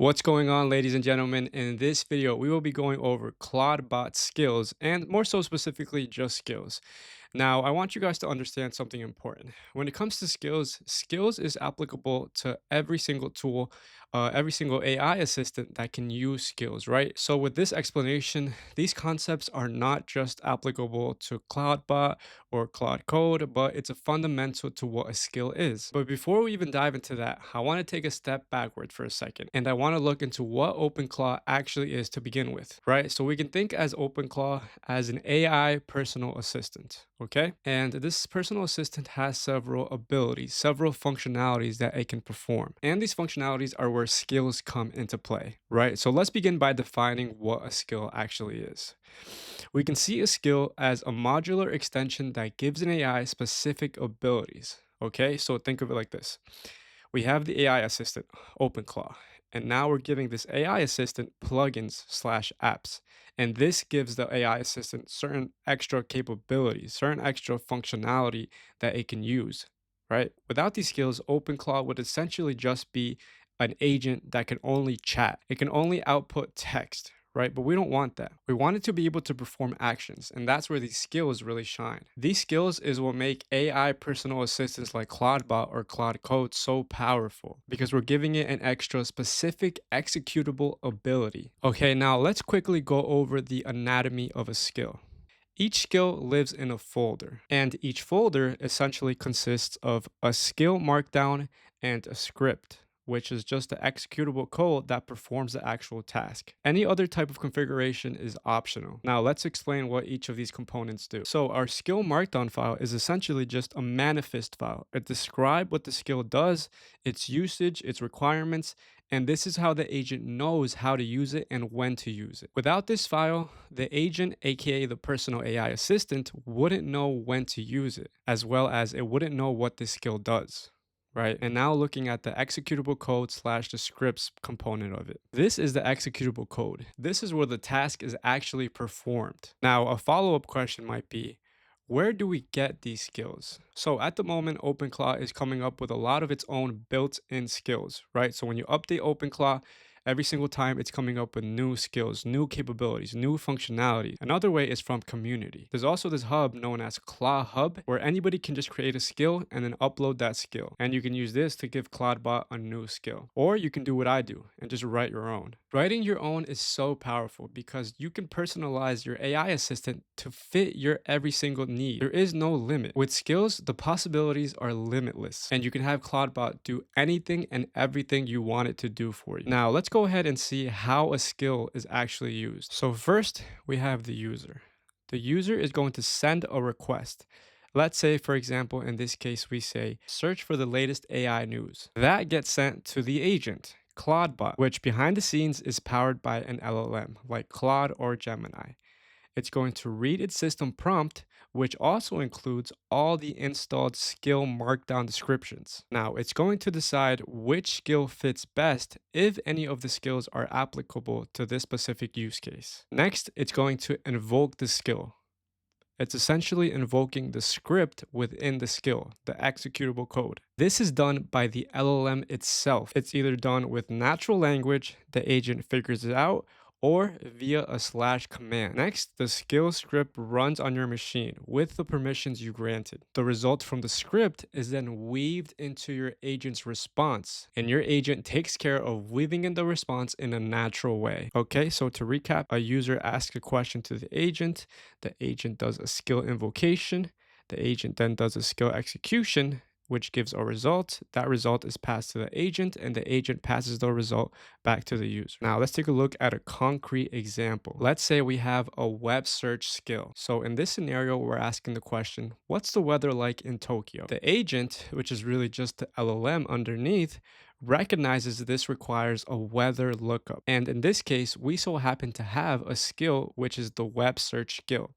What's going on, ladies and gentlemen? In this video, we will be going over ClawDbot skills and more so specifically just skills. Now, I want you guys to understand something important. When it comes to skills, skills is applicable to every single tool, every single AI assistant that can use skills, right? So with this explanation, these concepts are not just applicable to CloudBot or Cloud Code, but it's a fundamental to what a skill is. But before we even dive into that, I want to take a step backward for a second, and I want to look into what OpenClaw actually is to begin with, right? So we can think as OpenClaw as an AI personal assistant, okay? And this personal assistant has several abilities, several functionalities that it can perform. And these functionalities are where skills come into play, right? So let's begin by defining what a skill actually is. We can see a skill as a modular extension that gives an AI specific abilities. Okay, so think of it like this. We have the AI assistant, OpenClaw, and now we're giving this AI assistant plugins slash apps. And this gives the AI assistant certain extra capabilities, certain extra functionality that it can use, right? Without these skills, OpenClaw would essentially just be an agent that can only chat. It can only output text, right? But we don't want that. We want it to be able to perform actions, and that's where these skills really shine. These skills is what make AI personal assistants like CloudBot or Cloud Code so powerful because we're giving it an extra specific executable ability. Okay, now let's quickly go over the anatomy of a skill. Each skill lives in a folder, and each folder essentially consists of a skill markdown and a script, which is just the executable code that performs the actual task. Any other type of configuration is optional. Now, let's explain what each of these components do. So, our skill markdown file is essentially just a manifest file. It describes what the skill does, its usage, its requirements, and this is how the agent knows how to use it and when to use it. Without this file, the agent, aka the personal AI assistant, wouldn't know when to use it, as well as it wouldn't know what this skill does. Right, and now looking at the executable code slash the scripts component of it. This is the executable code. This is where the task is actually performed. Now, a follow-up question might be, where do we get these skills? So at the moment, OpenClaw is coming up with a lot of its own built-in skills, right? So when you update OpenClaw, every single time it's coming up with new skills, new capabilities, new functionality. Another way is from community. There's also this hub known as ClawHub, where anybody can just create a skill and then upload that skill. And you can use this to give CloudBot a new skill. Or you can do what I do and just write your own. Writing your own is so powerful because you can personalize your AI assistant to fit your every single need. There is no limit. With skills, the possibilities are limitless, and you can have CloudBot do anything and everything you want it to do for you. Now, let's go ahead and see how a skill is actually used. So first, we have the user. The user is going to send a request. Let's say, for example, in this case, we say, search for the latest AI news. That gets sent to the agent, ClawDbot, which behind the scenes is powered by an LLM like Claude or Gemini. It's going to read its system prompt, which also includes all the installed skill markdown descriptions. Now, it's going to decide which skill fits best if any of the skills are applicable to this specific use case. Next, it's going to invoke the skill. It's essentially invoking the script within the skill, the executable code. This is done by the LLM itself. It's either done with natural language, the agent figures it out, or via a slash command. Next, the skill script runs on your machine with the permissions you granted. The result from the script is then weaved into your agent's response, and your agent takes care of weaving in the response in a natural way. Okay, so to recap, a user asks a question to the agent does a skill invocation, the agent then does a skill execution, which gives a result. That result is passed to the agent, and the agent passes the result back to the user. Now, let's take a look at a concrete example. Let's say we have a web search skill. So in this scenario, we're asking the question, what's the weather like in Tokyo? The agent, which is really just the LLM underneath, recognizes this requires a weather lookup. And in this case, we so happen to have a skill, which is the web search skill.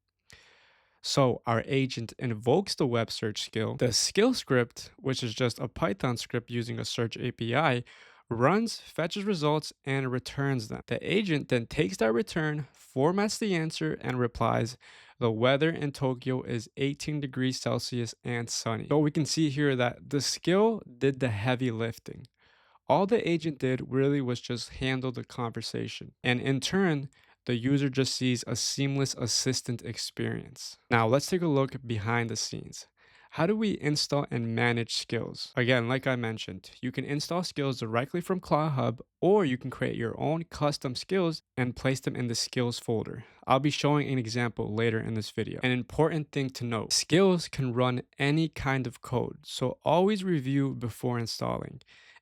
So our agent invokes the web search skill. The skill script, which is just a Python script using a search API, runs, fetches results, and returns them. The agent then takes that return, formats the answer, and replies, the weather in Tokyo is 18 degrees Celsius and sunny. So we can see here that the skill did the heavy lifting. All the agent did really was just handle the conversation. And in turn, the user just sees a seamless assistant experience. Now, let's take a look behind the scenes. How do we install and manage skills? Again, like I mentioned, you can install skills directly from ClawHub, or you can create your own custom skills and place them in the skills folder. I'll be showing an example later in this video. An important thing to note, skills can run any kind of code, so always review before installing.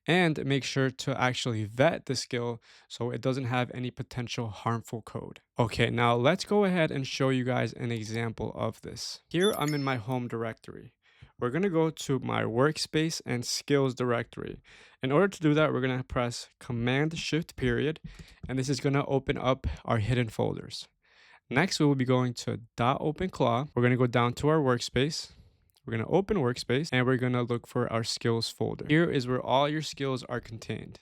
And make sure to actually vet the skill so it doesn't have any potential harmful code. Okay, now let's go ahead and show you guys an example of this. Here I'm in my home directory. We're gonna go to my workspace and skills directory. In order to do that, we're gonna press Command Shift period, and this is gonna open up our hidden folders. Next, we will be going to .openclaw. We're gonna go down to our workspace. We're gonna open workspace and we're gonna look for our skills folder. Here is where all your skills are contained.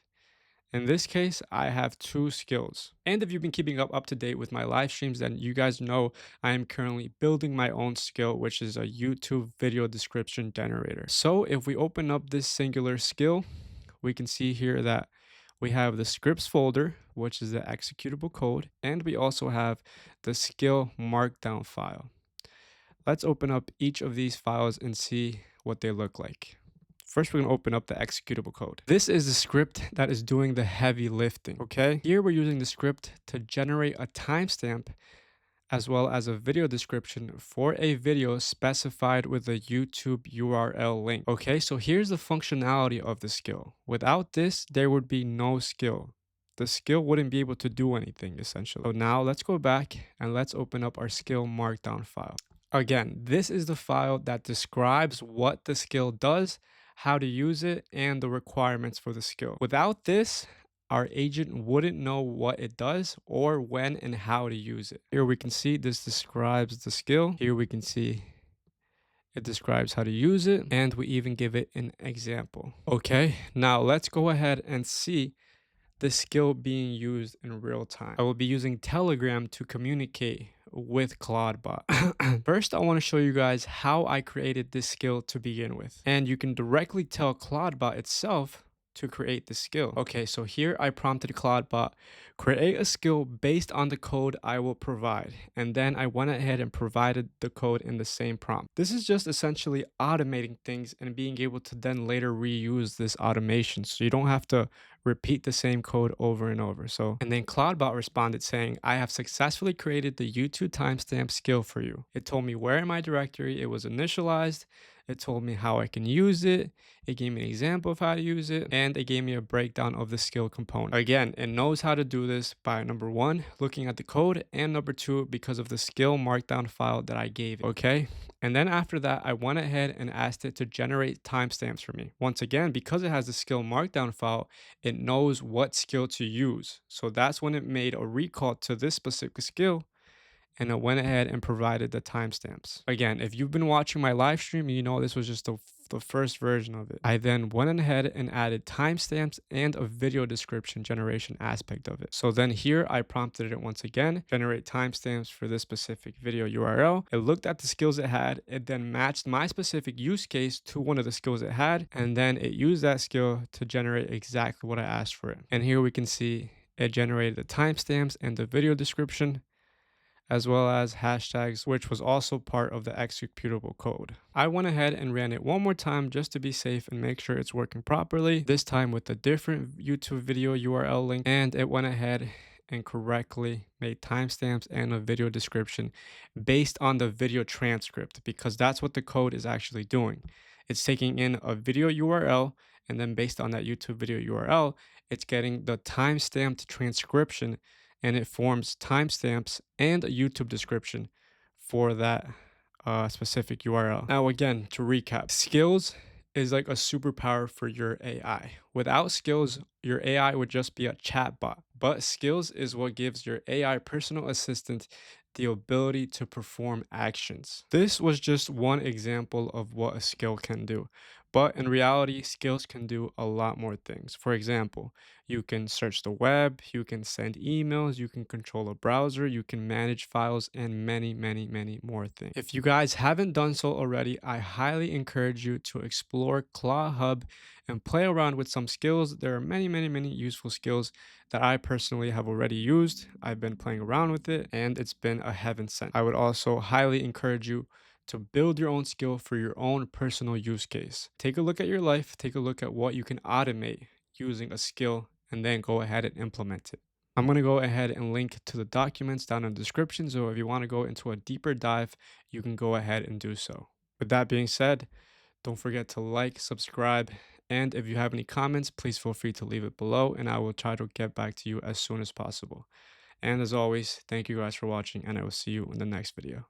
In this case, I have 2 skills. And if you've been keeping up to date with my live streams, then you guys know I am currently building my own skill, which is a YouTube video description generator. So if we open up this singular skill, we can see here that we have the scripts folder, which is the executable code, and we also have the skill markdown file. Let's open up each of these files and see what they look like. First, we're going to open up the executable code. This is the script that is doing the heavy lifting, okay? Here we're using the script to generate a timestamp as well as a video description for a video specified with a YouTube URL link. Okay, so here's the functionality of the skill. Without this, there would be no skill. The skill wouldn't be able to do anything essentially. So now let's go back and let's open up our skill markdown file. Again, this is the file that describes what the skill does, how to use it, and the requirements for the skill. Without this, our agent wouldn't know what it does or when and how to use it. Here we can see this describes the skill. Here we can see it describes how to use it, and we even give it an example. Okay, now let's go ahead and see the skill being used in real time. I will be using Telegram to communicate with clawdbot. First, I want to show you guys how I created this skill to begin with. And you can directly tell clawdbot itself to create the skill. Okay, so here I prompted clawdbot, create a skill based on the code I will provide. And then I went ahead and provided the code in the same prompt. This is just essentially automating things and being able to then later reuse this automation. So you don't have to repeat the same code over and over. And then clawdbot responded saying, I have successfully created the YouTube timestamp skill for you. It told me where in my directory it was initialized. It told me how I can use it. It gave me an example of how to use it, and it gave me a breakdown of the skill component. Again, it knows how to do this by number 1, looking at the code, and number 2, because of the skill markdown file that I gave it. Okay. And then after that, I went ahead and asked it to generate timestamps for me. Once again, because it has the skill markdown file, it knows what skill to use. So that's when it made a recall to this specific skill, and it went ahead and provided the timestamps. Again, if you've been watching my live stream, you know this was just the first version of it. I then went ahead and added timestamps and a video description generation aspect of it. So then here I prompted it once again, generate timestamps for this specific video URL. It looked at the skills it had. It then matched my specific use case to one of the skills it had, and then it used that skill to generate exactly what I asked for it. And here we can see it generated the timestamps and the video description, as well as hashtags, which was also part of the executable code. I went ahead and ran it one more time just to be safe and make sure it's working properly, this time with a different YouTube video URL link, and it went ahead and correctly made timestamps and a video description based on the video transcript, because that's what the code is actually doing. It's taking in a video URL, and then based on that YouTube video URL, it's getting the timestamped transcription, and it forms timestamps and a YouTube description for that specific URL. Now, again, to recap, skills is like a superpower for your AI. Without skills, your AI would just be a chatbot. But skills is what gives your AI personal assistant the ability to perform actions. This was just one example of what a skill can do. But in reality, skills can do a lot more things. For example, you can search the web, you can send emails, you can control a browser, you can manage files, and many, many, many more things. If you guys haven't done so already, I highly encourage you to explore ClawHub and play around with some skills. There are many, many, many useful skills that I personally have already used. I've been playing around with it and it's been a heaven sent. I would also highly encourage you to build your own skill for your own personal use case. Take a look at your life, take a look at what you can automate using a skill, and then go ahead and implement it. I'm going to go ahead and link to the documents down in the description. So if you want to go into a deeper dive, you can go ahead and do so. With that being said, don't forget to like, subscribe, and if you have any comments, please feel free to leave it below and I will try to get back to you as soon as possible. And as always, thank you guys for watching and I will see you in the next video.